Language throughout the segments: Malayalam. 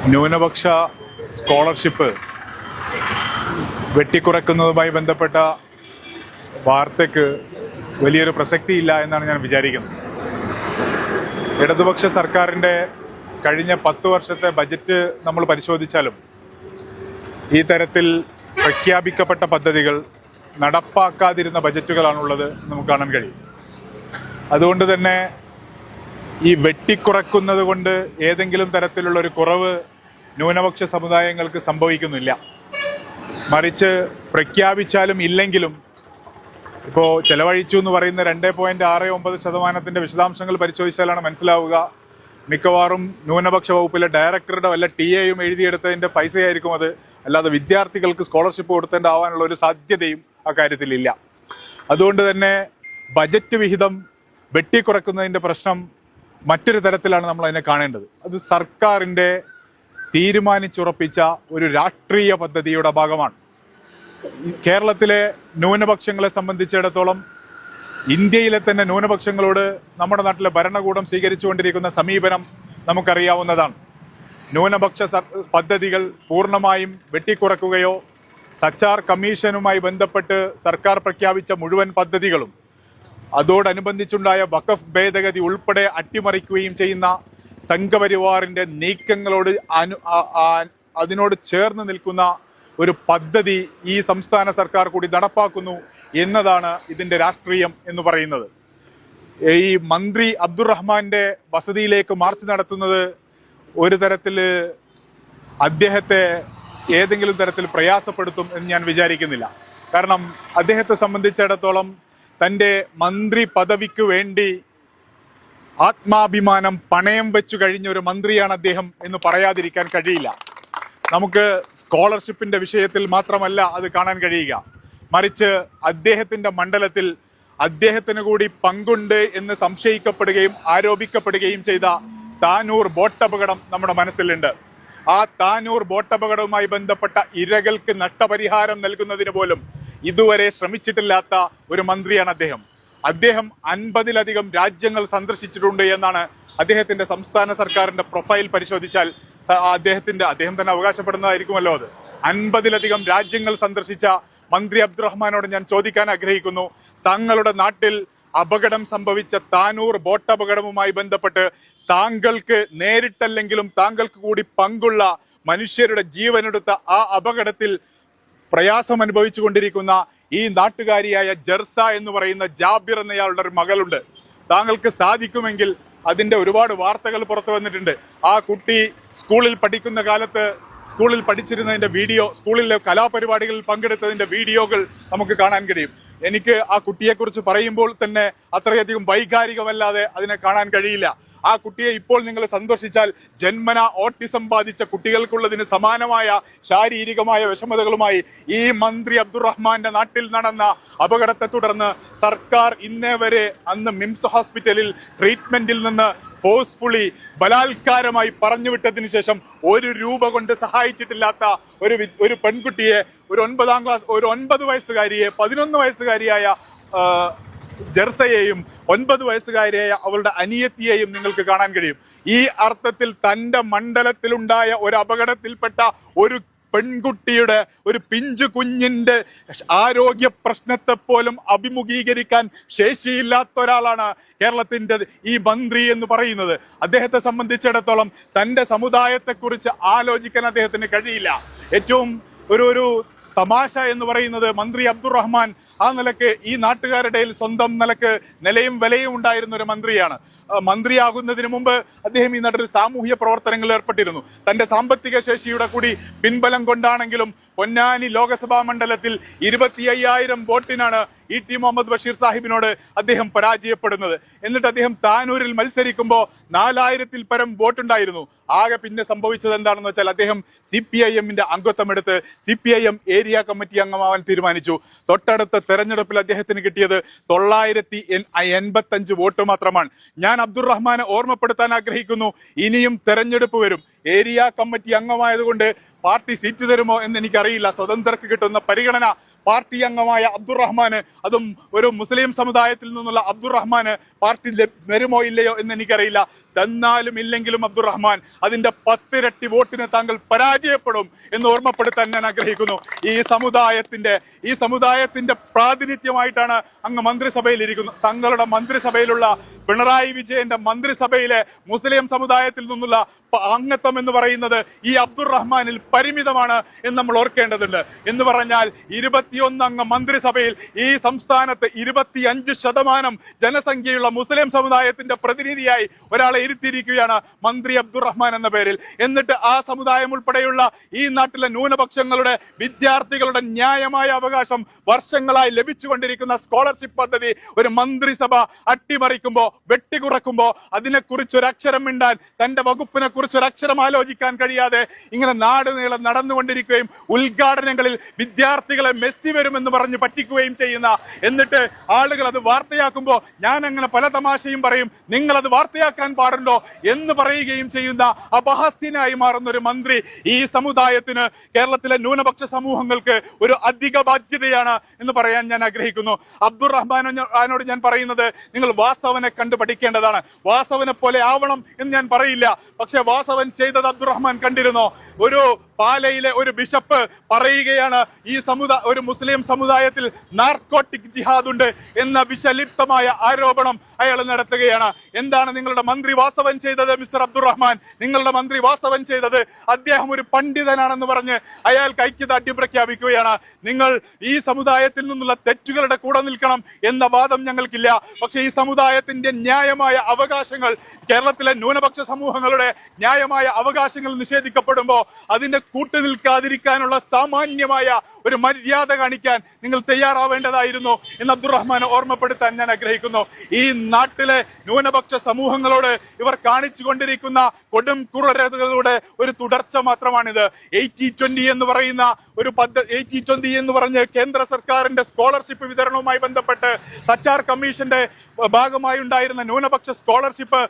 ന്യൂനപക്ഷ സ്കോളർഷിപ്പ് വെട്ടിക്കുറയ്ക്കുന്നതുമായി ബന്ധപ്പെട്ട വാർത്തയ്ക്ക് വലിയൊരു പ്രസക്തിയില്ല എന്നാണ് ഞാൻ വിചാരിക്കുന്നത്. ഇടതുപക്ഷ സർക്കാരിൻ്റെ കഴിഞ്ഞ 10 വർഷത്തെ ബജറ്റ് നമ്മൾ പരിശോധിച്ചാലും ഈ തരത്തിൽ പ്രഖ്യാപിക്കപ്പെട്ട പദ്ധതികൾ നടപ്പാക്കാതിരുന്ന ബജറ്റുകളാണുള്ളത് നമുക്ക് കാണാൻ കഴിയും. അതുകൊണ്ട് തന്നെ ഈ വെട്ടിക്കുറക്കുന്നത് കൊണ്ട് ഏതെങ്കിലും തരത്തിലുള്ള ഒരു കുറവ് ന്യൂനപക്ഷ സമുദായങ്ങൾക്ക് സംഭവിക്കുന്നില്ല. മറിച്ച് പ്രഖ്യാപിച്ചാലും ഇല്ലെങ്കിലും ഇപ്പോൾ ചെലവഴിച്ചു എന്ന് പറയുന്ന 2.69% വിശദാംശങ്ങൾ പരിശോധിച്ചാലാണ് മനസ്സിലാവുക. മിക്കവാറും ന്യൂനപക്ഷ വകുപ്പിലെ ഡയറക്ടറുടെ വല്ല TA എഴുതിയെടുത്തതിൻ്റെ പൈസയായിരിക്കും അത്. അല്ലാതെ വിദ്യാർത്ഥികൾക്ക് സ്കോളർഷിപ്പ് കൊടുത്തേണ്ടാവാനുള്ള ഒരു സാധ്യതയും അക്കാര്യത്തിലില്ല. അതുകൊണ്ട് തന്നെ ബജറ്റ് വിഹിതം വെട്ടിക്കുറക്കുന്നതിൻ്റെ പ്രശ്നം മറ്റൊരു തരത്തിലാണ് നമ്മൾ അതിനെ കാണേണ്ടത്. അത് സർക്കാരിൻ്റെ തീരുമാനിച്ചുറപ്പിച്ച ഒരു രാഷ്ട്രീയ പദ്ധതിയുടെ ഭാഗമാണ്. കേരളത്തിലെ ന്യൂനപക്ഷങ്ങളെ സംബന്ധിച്ചിടത്തോളം ഇന്ത്യയിലെ തന്നെ ന്യൂനപക്ഷങ്ങളോട് നമ്മുടെ നാട്ടിലെ ഭരണകൂടം സ്വീകരിച്ചുകൊണ്ടിരിക്കുന്ന സമീപനം നമുക്കറിയാവുന്നതാണ്. ന്യൂനപക്ഷ പദ്ധതികൾ പൂർണ്ണമായും വെട്ടിക്കുറക്കുകയോ സച്ചാർ കമ്മീഷനുമായി ബന്ധപ്പെട്ട് സർക്കാർ പ്രഖ്യാപിച്ച മുഴുവൻ പദ്ധതികളും അതോടനുബന്ധിച്ചുണ്ടായ വഖഫ് ഭേദഗതി ഉൾപ്പെടെ അട്ടിമറിക്കുകയും ചെയ്യുന്ന സംഘപരിവാറിന്റെ നീക്കങ്ങളോട് അതിനോട് ചേർന്ന് നിൽക്കുന്ന ഒരു പദ്ധതി ഈ സംസ്ഥാന സർക്കാർ കൂടി നടപ്പാക്കുന്നു എന്നതാണ് ഇതിന്റെ രാഷ്ട്രീയം എന്ന് പറയുന്നത്. ഈ മന്ത്രി അബ്ദുറഹ്മാന്റെ വസതിയിലേക്ക് മാർച്ച് നടത്തുന്നത് ഒരു തരത്തിൽ അദ്ദേഹത്തെ ഏതെങ്കിലും തരത്തിൽ പ്രയാസപ്പെടുത്തും എന്ന് ഞാൻ വിചാരിക്കുന്നില്ല. കാരണം അദ്ദേഹത്തെ സംബന്ധിച്ചിടത്തോളം തൻ്റെ മന്ത്രി പദവിക്ക് വേണ്ടി ആത്മാഭിമാനം പണയം വെച്ചു കഴിഞ്ഞ ഒരു മന്ത്രിയാണ് അദ്ദേഹം എന്ന് പറയാതിരിക്കാൻ കഴിയില്ല. നമുക്ക് സ്കോളർഷിപ്പിന്റെ വിഷയത്തിൽ മാത്രമല്ല അത് കാണാൻ കഴിയുക, മറിച്ച് അദ്ദേഹത്തിന്റെ മണ്ഡലത്തിൽ അദ്ദേഹത്തിന് കൂടി പങ്കുണ്ട് എന്ന് സംശയിക്കപ്പെടുകയും ആരോപിക്കപ്പെടുകയും ചെയ്ത താനൂർ ബോട്ടപകടം നമ്മുടെ മനസ്സിലുണ്ട്. ആ താനൂർ ബോട്ടപകടവുമായി ബന്ധപ്പെട്ട ഇരകൾക്ക് നഷ്ടപരിഹാരം നൽകുന്നതിന് പോലും ഇതുവരെ ശ്രമിച്ചിട്ടില്ലാത്ത ഒരു മന്ത്രിയാണ് അദ്ദേഹം. അദ്ദേഹം 50-ലധികം രാജ്യങ്ങൾ സന്ദർശിച്ചിട്ടുണ്ട് എന്നാണ് അദ്ദേഹത്തിന്റെ സംസ്ഥാന സർക്കാരിന്റെ പ്രൊഫൈൽ പരിശോധിച്ചാൽ അദ്ദേഹം തന്നെ അവകാശപ്പെടുന്നതായിരിക്കുമല്ലോ അത്. 50-ലധികം രാജ്യങ്ങൾ സന്ദർശിച്ച മന്ത്രി അബ്ദുറഹ്മാനോട് ഞാൻ ചോദിക്കാൻ ആഗ്രഹിക്കുന്നു, തങ്ങളുടെ നാട്ടിൽ അപകടം സംഭവിച്ച താനൂർ ബോട്ടപകടവുമായി ബന്ധപ്പെട്ട് താങ്കൾക്ക് നേരിട്ടല്ലെങ്കിലും താങ്കൾക്ക് കൂടി പങ്കുള്ള മനുഷ്യരുടെ ജീവനെടുത്ത ആ അപകടത്തിൽ പ്രയാസം അനുഭവിച്ചു കൊണ്ടിരിക്കുന്ന ഈ നാട്ടുകാരിയായ ജർസ എന്ന് പറയുന്ന ജാബിർ എന്നയാളുടെ ഒരു മകളുണ്ട്. താങ്കൾക്ക് സാധിക്കുമെങ്കിൽ അതിന്റെ ഒരുപാട് വാർത്തകൾ പുറത്തു വന്നിട്ടുണ്ട്. ആ കുട്ടി സ്കൂളിൽ പഠിക്കുന്ന കാലത്ത് സ്കൂളിൽ പഠിച്ചിരുന്നതിന്റെ വീഡിയോ, സ്കൂളിലെ കലാപരിപാടികളിൽ പങ്കെടുത്തതിന്റെ വീഡിയോകൾ നമുക്ക് കാണാൻ കഴിയും. എനിക്ക് ആ കുട്ടിയെക്കുറിച്ച് പറയുമ്പോൾ തന്നെ അത്രയധികം വൈകാരികമല്ലാതെ അതിനെ കാണാൻ കഴിയില്ല. ആ കുട്ടിയെ ഇപ്പോൾ നിങ്ങൾ സന്ദർശിച്ചാൽ ജന്മന ഓട്ടിസം ബാധിച്ച കുട്ടികൾക്കുള്ളതിന് സമാനമായ ശാരീരികമായ വിഷമതകളുമായി ഈ മന്ത്രി അബ്ദുറഹ്മാന്റെ നാട്ടിൽ നടന്ന അപകടത്തെ തുടർന്ന് സർക്കാർ ഇന്നേ വരെ അന്ന് മിംസ് ഹോസ്പിറ്റലിൽ ട്രീറ്റ്മെന്റിൽ നിന്ന് ഫോഴ്സ്ഫുള്ളി ബലാത്കാരമായി പറഞ്ഞുവിട്ടതിന് ശേഷം 1 രൂപ കൊണ്ട് സഹായിച്ചിട്ടില്ലാത്ത ഒരു പെൺകുട്ടിയെ, ഒരു 9 വയസ്സുകാരിയെ, 11 വയസ്സുകാരിയായ ജർസയെയും 9 വയസ്സുകാരിയായ അവളുടെ അനിയത്തിയെയും നിങ്ങൾക്ക് കാണാൻ കഴിയും. ഈ അർത്ഥത്തിൽ തന്റെ മണ്ഡലത്തിലുണ്ടായ ഒരു അപകടത്തിൽപ്പെട്ട ഒരു പെൺകുട്ടിയുടെ, ഒരു പിഞ്ചു കുഞ്ഞിന്റെ ആരോഗ്യ പ്രശ്നത്തെ പോലും അഭിമുഖീകരിക്കാൻ ശേഷിയില്ലാത്ത ഒരാളാണ് കേരളത്തിന്റെ ഈ മന്ത്രി എന്ന് പറയുന്നത്. അദ്ദേഹത്തെ സംബന്ധിച്ചിടത്തോളം തന്റെ സമുദായത്തെക്കുറിച്ച് ആലോചിക്കാൻ അദ്ദേഹത്തിന് കഴിയില്ല. ഏറ്റവും ഒരു തമാശ എന്ന് പറയുന്നത് മന്ത്രി അബ്ദുറഹ്മാൻ ആ നിലക്ക് ഈ നാട്ടുകാരുടെ സ്വന്തം നിലക്ക് നിലയും വിലയും ഉണ്ടായിരുന്ന ഒരു മന്ത്രിയാണ്. മന്ത്രിയാകുന്നതിന് മുമ്പ് അദ്ദേഹം ഈ നാട്ടിൽ സാമൂഹ്യ പ്രവർത്തനങ്ങളിൽ ഏർപ്പെട്ടിരുന്നു. തന്റെ സാമ്പത്തിക ശേഷിയുടെ കൂടി പിൻബലം കൊണ്ടാണെങ്കിലും പൊന്നാനി ലോകസഭാ മണ്ഡലത്തിൽ 25,000 വോട്ടിനാണ് ET മുഹമ്മദ് ബഷീർ സാഹിബിനോട് അദ്ദേഹം പരാജയപ്പെടുന്നത്. എന്നിട്ട് അദ്ദേഹം താനൂരിൽ മത്സരിക്കുമ്പോൾ 4,000-ൽ പരം വോട്ടുണ്ടായിരുന്നു. ആകെ പിന്നെ സംഭവിച്ചത് എന്താണെന്ന് വെച്ചാൽ അദ്ദേഹം CPIM-ന്റെ അംഗത്വമെടുത്ത് CPIM ഏരിയ കമ്മിറ്റി അംഗമാവാൻ തീരുമാനിച്ചു. തൊട്ടടുത്ത തെരഞ്ഞെടുപ്പിൽ അദ്ദേഹത്തിന് കിട്ടിയത് 985 വോട്ട് മാത്രമാണ്. ഞാൻ അബ്ദുറഹ്മാനെ ഓർമ്മപ്പെടുത്താൻ ആഗ്രഹിക്കുന്നു, ഇനിയും തെരഞ്ഞെടുപ്പ് വരും. ഏരിയ കമ്മിറ്റി അംഗമായതുകൊണ്ട് പാർട്ടി സീറ്റ് തരുമോ എന്ന് എനിക്കറിയില്ല. സ്വതന്ത്രർക്ക് കിട്ടുന്ന പരിഗണന പാർട്ടി അംഗമായ അബ്ദുറഹ്മാന്, അതും ഒരു മുസ്ലിം സമുദായത്തിൽ നിന്നുള്ള അബ്ദുറഹ്മാന് പാർട്ടി തരുമോ ഇല്ലയോ എന്ന് എനിക്കറിയില്ല. തന്നാലും ഇല്ലെങ്കിലും അബ്ദുറഹ്മാൻ അതിന്റെ 10 ഇരട്ടി വോട്ടിന് താങ്കൾ പരാജയപ്പെടും എന്ന് ഓർമ്മപ്പെടുത്താൻ ഞാൻ ആഗ്രഹിക്കുന്നു. ഈ സമുദായത്തിന്റെ പ്രാതിനിധ്യമായിട്ടാണ് അങ്ങ് മന്ത്രിസഭയിൽ ഇരിക്കുന്നത്. തങ്ങളുടെ മന്ത്രിസഭയിലുള്ള പിണറായി വിജയന്റെ മന്ത്രിസഭയിലെ മുസ്ലിം സമുദായത്തിൽ നിന്നുള്ള അംഗത്വം എന്ന് പറയുന്നത് ഈ അബ്ദുറഹ്മാനിൽ പരിമിതമാണ് എന്ന് നമ്മൾ ഓർക്കേണ്ടതുണ്ട്. എന്ന് പറഞ്ഞാൽ 21 അംഗ മന്ത്രിസഭയിൽ ഈ സംസ്ഥാനത്ത് 25% ജനസംഖ്യയുള്ള മുസ്ലിം സമുദായത്തിന്റെ പ്രതിനിധിയായി ഒരാളെ ഇരുത്തിയിരിക്കുകയാണ് മന്ത്രി അബ്ദുറഹ്മാൻ എന്ന പേരിൽ. എന്നിട്ട് ആ സമുദായം ഉൾപ്പെടെയുള്ള ഈ നാട്ടിലെ ന്യൂനപക്ഷങ്ങളുടെ വിദ്യാർത്ഥികളുടെ ന്യായമായ അവകാശം വർഷങ്ങളായി ലഭിച്ചുകൊണ്ടിരിക്കുന്ന സ്കോളർഷിപ്പ് പദ്ധതി ഒരു മന്ത്രിസഭ അട്ടിമറിക്കുമ്പോ, വെട്ടിക്കുറക്കുമ്പോ അതിനെക്കുറിച്ച് ഒരു അക്ഷരം മിണ്ടാൻ, തന്റെ വകുപ്പിനെ കുറിച്ച് ഒരു അക്ഷരം ആലോചിക്കാൻ കഴിയാതെ ഇങ്ങനെ നാട് നീളം നടന്നുകൊണ്ടിരിക്കുകയും ഉദ്ഘാടനങ്ങളിൽ വിദ്യാർത്ഥികളെ മെസ്സി വരുമെന്ന് പറഞ്ഞ് പറ്റിക്കുകയും ചെയ്യുന്ന, എന്നിട്ട് ആളുകൾ അത് വാർത്തയാക്കുമ്പോൾ ഞാൻ അങ്ങനെ പല തമാശയും പറയും, നിങ്ങൾ അത് വാർത്തയാക്കാൻ പാടുണ്ടോ എന്ന് പറയുകയും ചെയ്യുന്ന അപഹാസ്യനായി മാറുന്ന ഒരു മന്ത്രി ഈ സമുദായത്തിന്, കേരളത്തിലെ ന്യൂനപക്ഷ സമൂഹങ്ങൾക്ക് ഒരു അധിക ബാധ്യതയാണ് എന്ന് പറയാൻ ഞാൻ ആഗ്രഹിക്കുന്നു. അബ്ദുറഹ്മാനോട് ഞാൻ പറയുന്നത്, നിങ്ങൾ വാസവനെ കണ്ടു പഠിക്കേണ്ടതാണ്. വാസവനെ പോലെ ആവണം എന്ന് ഞാൻ പറയില്ല, പക്ഷെ വാസവൻ ചെയ്തത് അബ്ദുറഹ്മാൻ കണ്ടിരുന്നോ? ഒരു പാലയിലെ ഒരു ബിഷപ്പ് പറയുകയാണ്, ഈ ഒരു മുസ്ലിം സമുദായത്തിൽ നാർക്കോട്ടിക് ജിഹാദ് ഉണ്ട് എന്ന വിഷലിപ്തമായ ആരോപണം അയാൾ നടത്തുകയാണ്. എന്താണ് നിങ്ങളുടെ മന്ത്രി വാസവൻ ചെയ്തത്? മിസ്റ്റർ അബ്ദുറഹ്മാൻ, നിങ്ങളുടെ മന്ത്രി വാസവൻ ചെയ്തത്, അദ്ദേഹം ഒരു പണ്ഡിതനാണെന്ന് പറഞ്ഞ് അയാൾക്ക് ഐക്യദാർഢ്യം പ്രഖ്യാപിക്കുകയാണ്. നിങ്ങൾ ഈ സമുദായത്തിൽ നിന്നുള്ള തെറ്റുകളുടെ കൂടെ നിൽക്കണം എന്ന വാദം ഞങ്ങൾക്കില്ല. പക്ഷെ ഈ സമുദായത്തിന്റെ ന്യായമായ അവകാശങ്ങൾ, കേരളത്തിലെ ന്യൂനപക്ഷ സമൂഹങ്ങളുടെ ന്യായമായ അവകാശങ്ങൾ നിഷേധിക്കപ്പെടുമ്പോൾ അതിന്റെ കൂട്ടുനിൽക്കാതിരിക്കാനുള്ള സാമാന്യമായ ഒരു മര്യാദ കാണിക്കാൻ നിങ്ങൾ തയ്യാറാവേണ്ടതായിരുന്നു എന്ന് അബ്ദുറഹ്മാനെ ഓർമ്മപ്പെടുത്താൻ ഞാൻ ആഗ്രഹിക്കുന്നു. ഈ നാട്ടിലെ ന്യൂനപക്ഷ സമൂഹങ്ങളോട് ഇവർ കാണിച്ചു കൊണ്ടിരിക്കുന്ന കൊടും ക്രൂരതകളുടെ ഒരു തുടർച്ച മാത്രമാണിത്. 80-20 എന്ന് പറയുന്ന ഒരു പദ്ധതി, 80-20 എന്ന് പറഞ്ഞ് കേന്ദ്ര സർക്കാരിന്റെ സ്കോളർഷിപ്പ് വിതരണവുമായി ബന്ധപ്പെട്ട് സച്ചാർ കമ്മീഷന്റെ ഭാഗമായി ഉണ്ടായിരുന്ന ന്യൂനപക്ഷ സ്കോളർഷിപ്പ്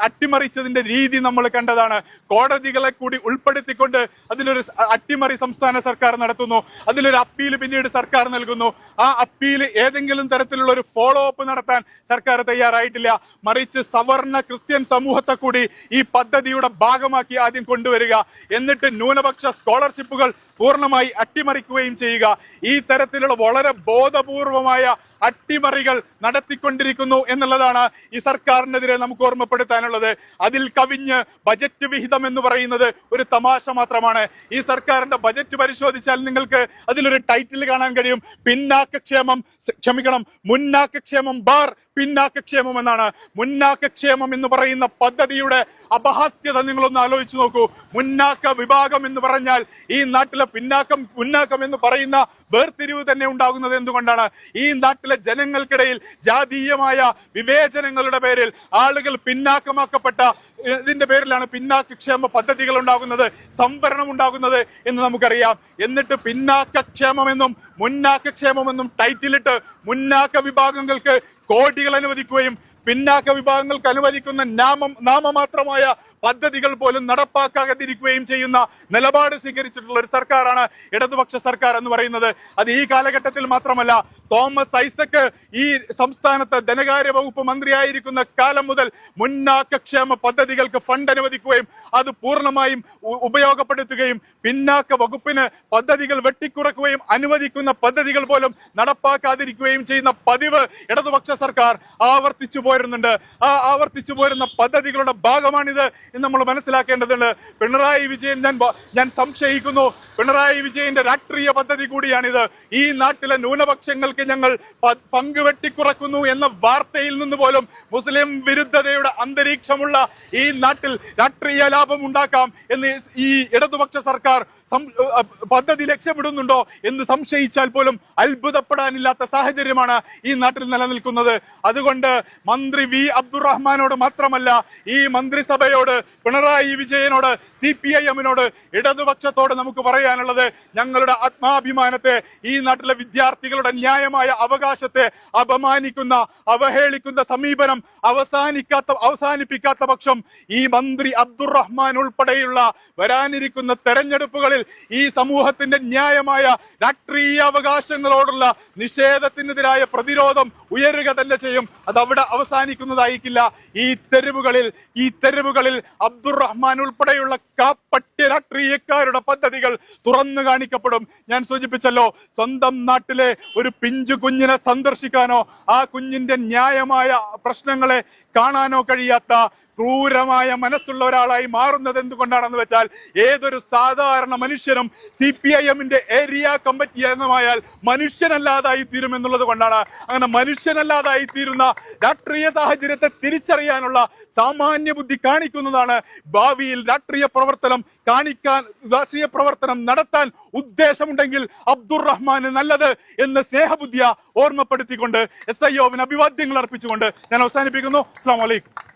അട്ടിമറിച്ചതിന്റെ രീതി നമ്മൾ കണ്ടതാണ്. കോടതികളെ കൂടി ഉൾപ്പെടുത്തിക്കൊണ്ട് അതിലൊരു അട്ടിമറി സംസ്ഥാന സർക്കാർ നടത്തുന്നു. അതിലൊരു അപ്പീൽ പിന്നീട് സർക്കാർ നൽകുന്നു. ആ അപ്പീൽ ഏതെങ്കിലും തരത്തിലുള്ള ഒരു ഫോളോ അപ്പ് നടത്താൻ സർക്കാർ തയ്യാറായിട്ടില്ല. മറിച്ച് സവർണ ക്രിസ്ത്യൻ സമൂഹത്തെ കൂടി ഈ പദ്ധതിയുടെ ഭാഗമാക്കി ആദ്യം കൊണ്ടുവരിക, എന്നിട്ട് ന്യൂനപക്ഷ സ്കോളർഷിപ്പുകൾ പൂർണ്ണമായി അട്ടിമറിക്കുകയും ചെയ്യുക. ഈ തരത്തിലുള്ള വളരെ ബോധപൂർവമായ അട്ടിമറികൾ നടത്തിക്കൊണ്ടിരിക്കുന്നു എന്നുള്ളതാണ് ഈ സർക്കാരിനെതിരെ നമുക്ക് ഓർമ്മപ്പെടുത്താനുള്ളത്. അതിൽ കവിഞ്ഞ് ബജറ്റ് വിഹിതം എന്ന് പറയുന്നത് ഒരു തമാശ മാത്രമാണ്. ഈ സർക്കാരിന്റെ ബജറ്റ് പരിശോധിച്ചാൽ നിങ്ങൾക്ക് അതിലൊരു ടൈറ്റിൽ കാണാൻ കഴിയും, മുന്നാക്കക്ഷേമം ബാർ പിന്നാക്കക്ഷേമം എന്നാണ്. മുന്നാക്കക്ഷേമം എന്ന് പറയുന്ന പദ്ധതിയുടെ അപഹാസ്യത നിങ്ങളൊന്ന് ആലോചിച്ച് നോക്കൂ. മുന്നാക്ക വിഭാഗം എന്ന് പറഞ്ഞാൽ ഈ നാട്ടിലെ മുന്നാക്കം എന്ന് പറയുന്ന വേർതിരിവ് തന്നെ ഉണ്ടാകുന്നത് എന്തുകൊണ്ടാണ്? ഈ നാട്ടിലെ ജനങ്ങൾക്കിടയിൽ ജാതീയമായ വിവേചനങ്ങളുടെ പേരിൽ ആളുകൾ പിന്നാക്കമാക്കപ്പെട്ട ഇതിന്റെ പേരിലാണ് പിന്നാക്കക്ഷേമ പദ്ധതികൾ ഉണ്ടാകുന്നത്, സംവരണം ഉണ്ടാകുന്നത് എന്ന് നമുക്കറിയാം. എന്നിട്ട് പിന്നാക്കക്ഷേമമെന്നും മുന്നാക്കക്ഷേമമെന്നും ടൈറ്റിലിട്ട് മുന്നാക്ക വിഭാഗങ്ങൾക്ക് കോടികൾ അനുവദിക്കുകയും പിന്നാക്ക വിഭാഗങ്ങൾക്ക് അനുവദിക്കുന്ന നാമമാത്രമായ പദ്ധതികൾ പോലും നടപ്പാക്കാതിരിക്കുകയും ചെയ്യുന്ന നിലപാട് സ്വീകരിച്ചിട്ടുള്ള ഒരു സർക്കാരാണ് ഇടതുപക്ഷ സർക്കാർ എന്ന് പറയുന്നത്. അത് ഈ കാലഘട്ടത്തിൽ മാത്രമല്ല, തോമസ് ഐസക്ക് ഈ സംസ്ഥാനത്ത് ധനകാര്യ വകുപ്പ് മന്ത്രിയായിരിക്കുന്ന കാലം മുതൽ മുന്നാക്കക്ഷേമ പദ്ധതികൾക്ക് ഫണ്ട് അനുവദിക്കുകയും അത് പൂർണ്ണമായും ഉപയോഗപ്പെടുത്തുകയും പിന്നാക്ക വകുപ്പിന് പദ്ധതികൾ വെട്ടിക്കുറക്കുകയും അനുവദിക്കുന്ന പദ്ധതികൾ പോലും നടപ്പാക്കാതിരിക്കുകയും ചെയ്യുന്ന പതിവ് ഇടതുപക്ഷ സർക്കാർ ആവർത്തിച്ചു പോരുന്നുണ്ട്. ആ ആവർത്തിച്ചു പോരുന്ന പദ്ധതികളുടെ ഭാഗമാണിത് എന്ന് നമ്മൾ മനസ്സിലാക്കേണ്ടതുണ്ട്. പിണറായി വിജയൻ, ഞാൻ സംശയിക്കുന്നു, പിണറായി വിജയന്റെ രാഷ്ട്രീയ പദ്ധതി കൂടിയാണിത്. ഈ നാട്ടിലെ ന്യൂനപക്ഷങ്ങൾക്ക് ഞങ്ങൾ പങ്കുവെട്ടിക്കുറക്കുന്നു എന്ന വാർത്തയിൽ നിന്ന് പോലും മുസ്ലിം വിരുദ്ധതയുടെ അന്തരീക്ഷമുള്ള ഈ നാട്ടിൽ രാഷ്ട്രീയ ലാഭം ഉണ്ടാക്കാം എന്ന് ഈ ഇടതുപക്ഷ സർക്കാർ പദ്ധതി ലക്ഷ്യമിടുന്നുണ്ടോ എന്ന് സംശയിച്ചാൽ പോലും അത്ഭുതപ്പെടാനില്ലാത്ത സാഹചര്യമാണ് ഈ നാട്ടിൽ നിലനിൽക്കുന്നത്. അതുകൊണ്ട് മന്ത്രി വി അബ്ദുറഹ്മാനോട് മാത്രമല്ല, ഈ മന്ത്രിസഭയോട്, പിണറായി വിജയനോട്, CPIM-നോട്, ഇടതുപക്ഷത്തോട് നമുക്ക് പറയാനുള്ളത്, ഞങ്ങളുടെ ആത്മാഭിമാനത്തെ, ഈ നാട്ടിലെ വിദ്യാർത്ഥികളുടെ ന്യായമായ അവകാശത്തെ അപമാനിക്കുന്ന, അവഹേളിക്കുന്ന സമീപനം അവസാനിപ്പിക്കാത്ത പക്ഷം ഈ മന്ത്രി അബ്ദുറഹ്മാൻ ഉൾപ്പെടെയുള്ള വരാനിരിക്കുന്ന തെരഞ്ഞെടുപ്പുകളിൽ ഈ സമൂഹത്തിന്റെ ന്യായമായ രാഷ്ട്രീയ അവകാശങ്ങളോടുള്ള നിഷേധത്തിനെതിരായ പ്രതിരോധം ഉയരുക തന്നെ ചെയ്യും. അത് അവിടെ അവസാനിക്കുന്നതായിരിക്കില്ല. ഈ തെരുവുകളിൽ അബ്ദുറഹ്മാൻ ഉൾപ്പെടെയുള്ള കാപ്പട്യ രാഷ്ട്രീയക്കാരുടെ പദ്ധതികൾ തുറന്നു കാണിക്കപ്പെടും. ഞാൻ സൂചിപ്പിച്ചല്ലോ, സ്വന്തം നാട്ടിലെ ഒരു പിഞ്ചു കുഞ്ഞിനെ സന്ദർശിക്കാനോ ആ കുഞ്ഞിന്റെ ന്യായമായ പ്രശ്നങ്ങളെ കാണാനോ കഴിയാത്ത ക്രൂരമായ മനസ്സുള്ള ഒരാളായി മാറുന്നത് എന്തുകൊണ്ടാണെന്ന് വെച്ചാൽ, ഏതൊരു സാധാരണ മനുഷ്യനും CPIM-ന്റെ ഏരിയ കമ്മിറ്റി അംഗമായാൽ മനുഷ്യനല്ലാതായി തീരുമെന്നുള്ളത് കൊണ്ടാണ്. അങ്ങനെ മനുഷ്യനല്ലാതായി തീരുന്ന രാഷ്ട്രീയ സാഹചര്യത്തെ തിരിച്ചറിയാനുള്ള സാമാന്യ ബുദ്ധി കാണിക്കുന്നതാണ് ഭാവിയിൽ രാഷ്ട്രീയ പ്രവർത്തനം നടത്താൻ ഉദ്ദേശമുണ്ടെങ്കിൽ അബ്ദുറഹ്മാന് നല്ലത് എന്ന് സ്നേഹബുദ്ധിയ ഓർമ്മപ്പെടുത്തിക്കൊണ്ട് SIO-വിന് അഭിവാദ്യങ്ങൾ അർപ്പിച്ചുകൊണ്ട് ഞാൻ അവസാനിപ്പിക്കുന്നു. അസ്സലാമു അലൈക്കും.